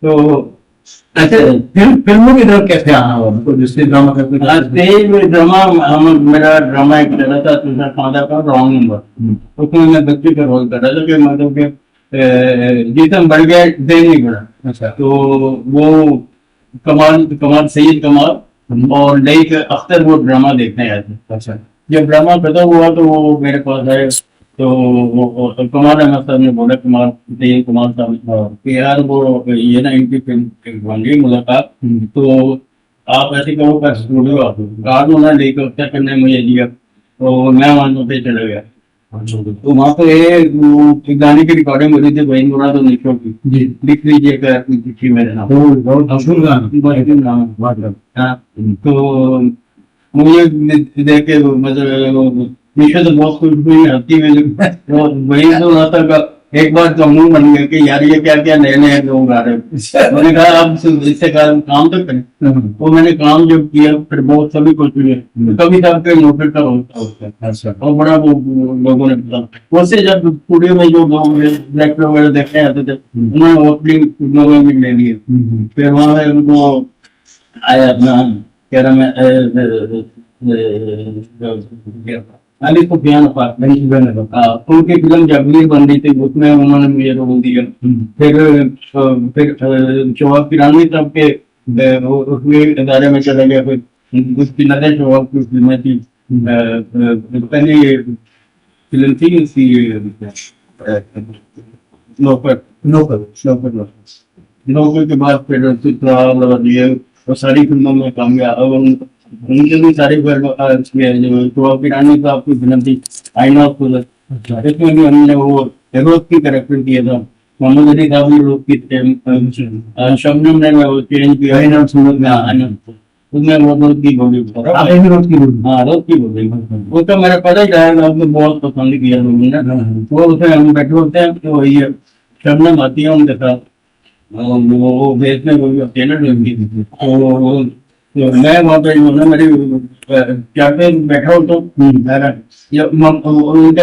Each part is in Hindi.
तो अच्छा, फिल्मों की तरफ कैसे आना हुआ, मतलब जिससे ड्रामा करते स्टेज में ड्रामा, मेरा ड्रामा एक चला था तुषार खांदा का रॉन्ग नंबर। उसमें मैं बच्चे का रोल कर रहा था कि मतलब कि जिसम बढ़ गया देन नहीं बढ़ा। अच्छा। तो वो कमाल कमाल सैयद कमाल और लाइक अख्तर वो ड्रामा देखने आए थे। अच्छा। जब ड्रामा खत्म हुआ तो वो मेरे पास आए, तो वो कमाल अहमद साहब ने बोला, कमाल सैयद कमाल साहब ने कि यार वो ये ना इनकी फिल्म बन गई मुलाकात, तो आप ऐसे करो का स्टूडियो आप कार्ड होना लेकर क्या करने मुझे दिया, तो मैं वहां पे चला गया। तो वहाँ पे एक गाने की रिकॉर्डिंग हो रही थी वही मुराद और निशो की, जी। लिख लीजिए चिट्ठी मेरे नाम। बहुत मशहूर गाना। मशहूर नाम है। हाँ, तो मुझे देख के मतलब निशा तो बहुत खुश हुई, हंसती हुई, तो वही तो रहा था का एक बार तो मुंह बन गया कि यार ये क्या क्या नए नए लोग आ रहे हैं। मैंने कहा अब इससे काम तो करें। तो मैंने काम जब किया फिर बहुत सभी कुछ हुए, कभी साहब के मोटर का होता है। अच्छा। और बड़ा वो लोगों ने बताया उससे, जब स्टूडियो में जो डायरेक्टर वगैरह देखने आते थे उन्होंने वो अपनी लोगों में ले लिए। फिर वहां पे उनको आया अपना क्या नाम है, अली सुफियान उनकी फिल्म जबीर बन रही थी, उसमें उन्होंने मुझे रोल दिया। फिर शोहब किरानी साहब के उसमें इदारे में चला गया। फिर उसकी नजर शोहब की फिल्में थी, पहली फिल्म थी उसकी नौकर नौकर नौकर नौकर के बाद फिर चित्राल और ये वो सारी फिल्मों में कामयाब। उनके भी सारी फिल्म जो पिरानी साहब की फिल्म थी आईना ऑफ कुदरत, इसमें भी हमने वो हेरोज की कैरेक्टर किया था। मोहम्मद अली साहब ने रोज की शबनम ने वो चेंज किया आईना ऑफ सूरत में आना, उसमें वो रोज की बोली रोज की बोली, हाँ रोज की बोली। वो तो मेरा पता ही है, आपने बहुत पसंद किया लोगों ने। वो उसमें हम बैठे होते हैं तो वही है शबनम आती है उनके साथ, वो भेजने वो टेलर लगी। तो मैं वहाँ पे जो है मेरे क्या पे बैठा हो तो उनका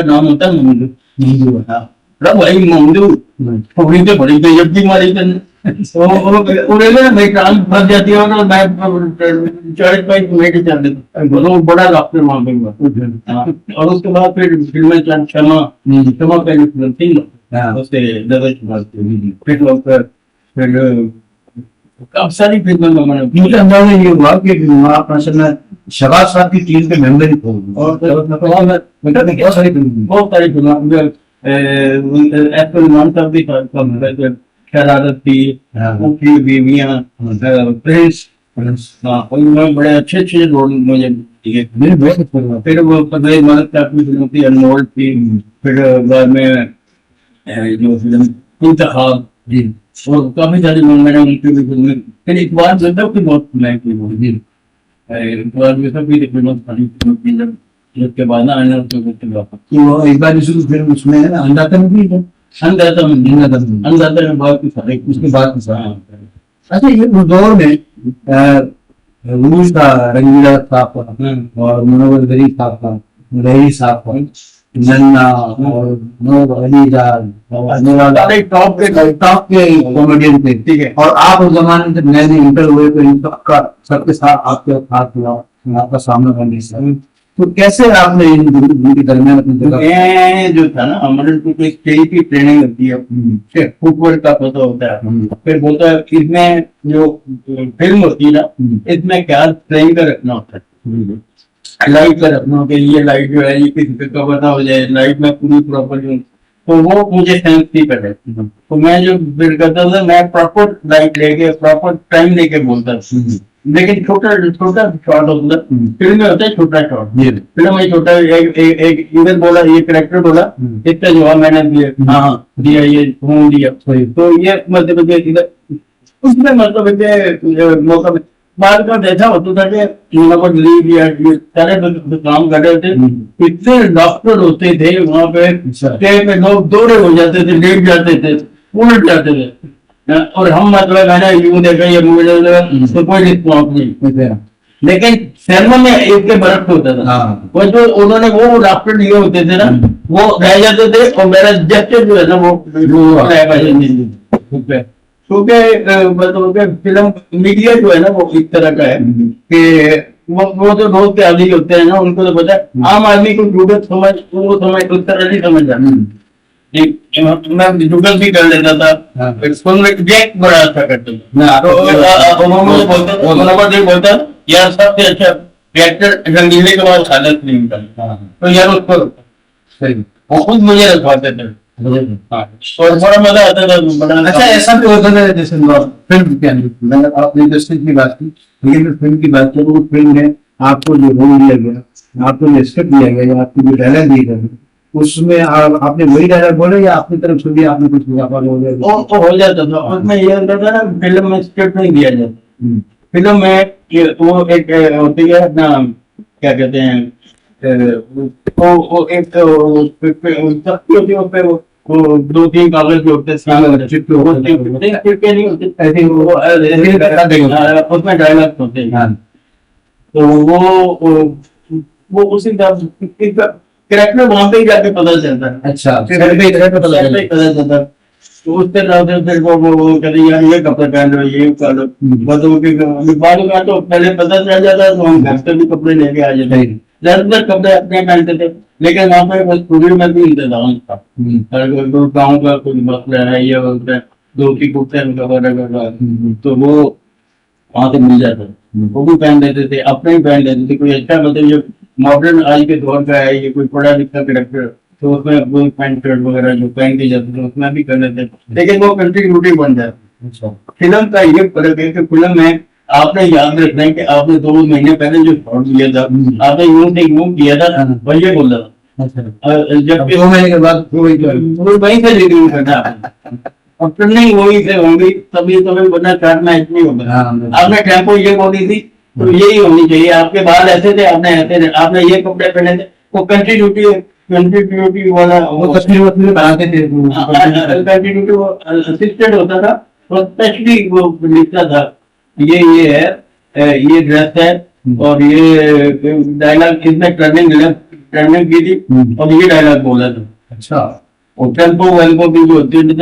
नाम होता है ममदू। हाँ भाई ममदू थोड़ी तो बड़ी बेइज्जत की मारी थे। पूरे में मेरी टांग फंस जाती है और मैं चढ़ पाई मेरे चल देता, वो बड़ा डॉक्टर वहाँ पे हुआ। और उसके बाद फिर फिल्में क्षमा क्षमा पहले फिल्म थी उससे फिर काफी सारी फिल्में में मैंने, मुझे अंदाजा ये हुआ कि आप असल में शहबाज साहब की टीम के मेंबर ही थे और बहुत सारी फिल्में एफएल साहब भी था, शरारत थी, ऊँची बीवियां, प्रिंस, उनमें बड़े अच्छे अच्छे रोल मुझे दिए। फिर वो पगले मलक साहब की फिल्म थी अनमोल थी, फिर बाद में जो फिल्म इंतखाब जी, और काफी सारी मैंने उनकी भी फिल्में। फिर इकबाल जदब की बहुत फिल्में की, इकबाल में सभी फिल्में बनी। उसके बाद ना आना तो एक बार इसी फिल्म उसमें है ना अंदाता में भी है, अंदाता में बहुत सारे उसके बाद अच्छा ये उस दौर में रूस का रंगीला साहब का और मनोवर गरी साहब का, रही साहब का, नन्ना और मनोवर अली जान टॉप के कॉमेडियन थे, ठीक है। और आप उस जमाने जब नए नए इंटर हुए तो इन सबके साथ आपके साथ हुआ, आपका सामना करने से तो कैसे आपने इनके दरमियान अपनी जगह जो था ना हमारे स्टेज की ट्रेनिंग होती है, फुटवर्क का पता होता है। फिर बोलता है इसमें जो फिल्म होती है ना इसमें क्या ट्रेन का रखना होता है, लाइट का रखना होता है, ये लाइट जो है ये किसी पे कवर ना हो जाए, लाइट में पूरी प्रॉपर, तो वो मुझे सेंस नहीं करे। तो मैं जो फिर करता था मैं प्रॉपर लाइट लेके प्रॉपर टाइम लेके बोलता था, लेकिन छोटा छोटा शॉट होता है फिल्म में, होता है छोटा शॉट, फिल्म में छोटा एक इधर बोला, ये करेक्टर बोला, इतना जवाब मैंने दिया, हाँ दिया, ये फोन दिया, तो ये मतलब इधर उसमें मतलब मौका बाद का देखा होता था कि सारे काम कर रहे थे, इतने डॉक्टर होते थे वहाँ पे लोग दौड़े हो जाते थे, लेट जाते थे, उलट जाते थे, और हम मतलब है ना यूं देखा ये तो कोई रिस्पॉन्स नहीं। लेकिन सिनेमा में एक के बर्फ होता था, वो जो उन्होंने वो डॉक्टर लिए होते थे ना वो रह जाते थे, और मेरा जेस्चर जो है ना वो क्योंकि मतलब फिल्म मीडिया जो है ना वो इस तरह का है कि वो तो रोज के आदि होते हैं ना, उनको तो पता है। आम आदमी को गूगल समझ वो समझ उस तरह नहीं समझ जाता। मैं गूगल भी कर लेता था। हाँ। फिर स्कूल में गैग बड़ा अच्छा करते थे। ना, तो उन्होंने बोलता यार सबसे अच्छा ट्रैक्टर रंगीले के बाद हालत नहीं निकलती। हाँ। तो यार उसको सही। वो खुद मुझे रखवाते थे। हाँ, और बड़ा मजा आता था बड़ा। अच्छा, ऐसा भी होता है जैसे फिल्म के अंदर, मैंने आपने इंडस्ट्री की बात की, लेकिन मैं फिल्म की बात करूँ, फिल्म में आपको जो रोल दिया गया, आपको जो स्क्रिप्ट दिया गया या आपको जो डायलॉग दिए गए, उसमें आपने वही डायलॉग बोले या अपनी तरफ से भी आपने कुछ इजाफा हो गया? वो हो जाता था। उसमें ये होता था ना, फिल्म में स्क्रिप्ट नहीं दिया जाता। फिल्म में वो एक होती है अपना, क्या कहते हैं, वो एक तख्ती होती है, उस पे वो दो तीन कागज के होते हैं, चिपके नहीं होते ऐसे, उसमें डायलॉग होते हैं। तो वो उसी कैरेक्टर वहां पे ही जाके पता चलता है। अच्छा, फिर पता चलता है। तो उस तरह से फिर वो कहते यार ये कपड़े पहन लो, ये कर लो। बच्चों के बाल का तो पहले पता चल जाता, तो हम घर से भी कपड़े लेके आ जाते। ज्यादातर कपड़े अपने पहनते थे, लेकिन वहाँ पे स्टूडियो में भी इंतजाम था। गाँव का कोई मसला है, ये बोलते हैं धोती कुर्ते वगैरह, तो वो वहां से मिल जाता, वो भी पहन लेते थे, अपने ही पहन लेते थे। कोई अच्छा मतलब जो मॉडर्न आज के दौर का है, ये कोई पढ़ा लिखा करेक्टर, तो उसमें वो पैंट शर्ट वगैरह जो पहन के जाते थे उसमें भी कर लेते, लेकिन वो कंटिन्यूटी बन जाती। फिल्म का ये फर्क है कि फिल्म में आपने याद रखना है कि आपने 2 महीने पहले जो शॉट लिया था, आपने यूं से यूं किया था, वही ये बोला था। जबकि 2 महीने के बाद वहीं से रिव्यू करना और फिर नहीं वही से होंगी, तभी बना चार मैच नहीं होगा। आपने टेम्पो ये बोली थी, तो यही होनी चाहिए। आपके बाल ऐसे थे, आपने ऐसे थे, आपने ये कपड़े पहने थे, वो कंटिन्यूटी वाला वो तस्वीर बनाते थे, कंटिन्यूटी वो असिस्टेंट होता था, वो स्पेशली वो लिखता था ये है, ये ड्रेस है, और ये डायलॉग इसमें टर्निंग की थी, और ये डायलॉग बोला था। अच्छा, और टेम्पो वेल्पो भी जो होती थी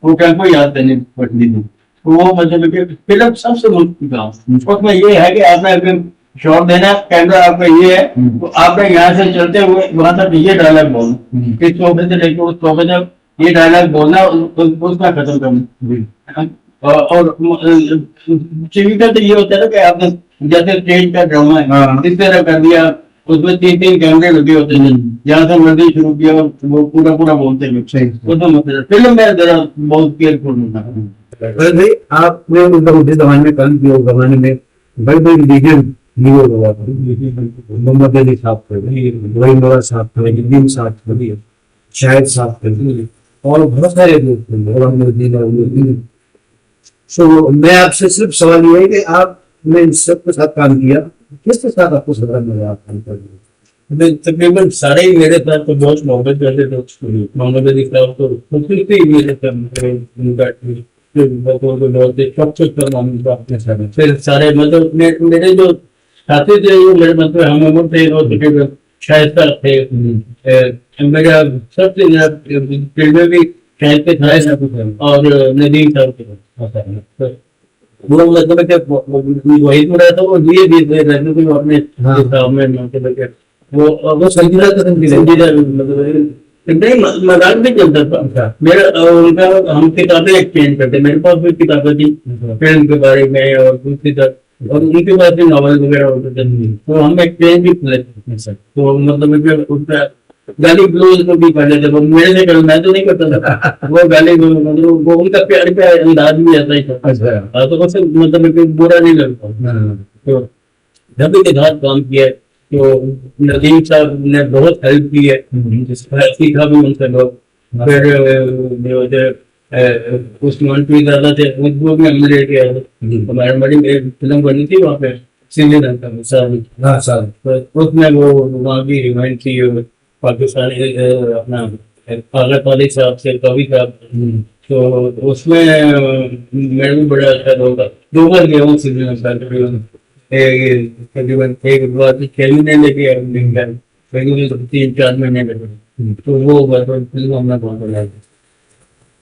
वो टेम्पो याद करनी पड़ती थी। तो वो मतलब कि फिल्म सबसे मुश्किल काम उसमें ये है कि आपने अगर शॉट देना, कैमरा आपका ये है, तो आपने यहाँ से चलते हुए वहां तक ये डायलॉग बोलना, इस सोफे से लेकर उस सोफे तक ये डायलॉग बोलना, उसका खत्म करना। और टीवी का तो ये होता है ना कि आपने जैसे स्टेज का ड्रामा है, इस तरह कर दिया, उसमें 3 कैमरे लगे होते थे, जहाँ से मर्जी शुरू किया वो पूरा बोलते हुए। फिल्म में जरा बहुत केयरफुल होना। भाई आपने उस जमाने में काम किया, उस जमाने में बड़े बड़े लीडर हीरो हुआ था, मोहम्मद अली साहब थे, वहीद नवाज साहब थे, नदीम साहब थे, शाहिद साहब थे, और बहुत सारे लोग थे। तो मैं आपसे सिर्फ सवाल ये है कि आपने इन सबके साथ काम किया, किसके साथ आपको सबसे मजा आता है? तकरीबन सारे ही मेरे साथ तो बहुत मोहब्बत करते थे। मोहम्मद अली साहब तो मेरे फिर सारे मतलब मेरे जो साथी थे, वो मेरे मतलब हम उम्र थे, और तकरीबन शाहिद साहब थे, मेरा सबसे फिल्में भी शाहिद के थे, और नदीम साहब थे। वो मतलब वही तो रहता, वो लिए भी रहते थे अपने हिसाब में, वो संजीदा मतलब नहीं मजाक भी चलता था मेरा उनका। हम किताबें एक्सचेंज करते, मेरे पास भी किताबें थी फिल्म के बारे में, और दूसरी तरफ और उनके पास भी नॉवल वगैरह होते थे, तो हम एक्सचेंज भी कर लेते थे। तो मतलब उसका गाली ग्लोज को भी कर लेते, वो मेरे से कर, मैं तो नहीं करता था, वो गाली मतलब वो उनका प्यार का अंदाज भी ऐसा ही था। तो उससे मतलब बुरा नहीं लगता। तो जब भी के साथ काम किया, तो नदीम साहब ने बहुत हेल्प की है, सीखा भी उनसे बहुत। फिर उस्मान भी ज्यादा थे, उनको भी हमने लेके आए थे। हमारी बड़ी फिल्म बनी थी वहाँ पे, सीधे उसमें वो वहाँ की रिमाइंड की पाकिस्तानी अपना आगत वाली साहब से, कवि साहब, तो उसमें मेरे भी बड़ा अच्छा होगा। 2 बार गया हूँ तकरीबन, एक बार खेलने लेके 3-4 महीने लगे, तो वो फिल्म हमने बहुत बनाया।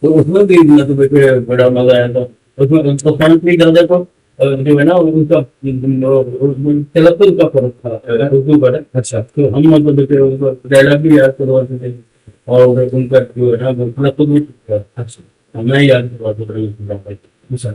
तो उसमें भी मतलब एक बड़ा मजा आया था। उसमें उनको फन भी ज्यादा तो जो है ना उनका तलफ़ुज़ का फर्क था उर्दू का। अच्छा तो हम मतलब जैसे उनको डायलॉग भी याद करवाते थे और उनका जो है ना वो तलफ़ुज़ भी ठीक था। अच्छा मैं याद करवाता था। अच्छा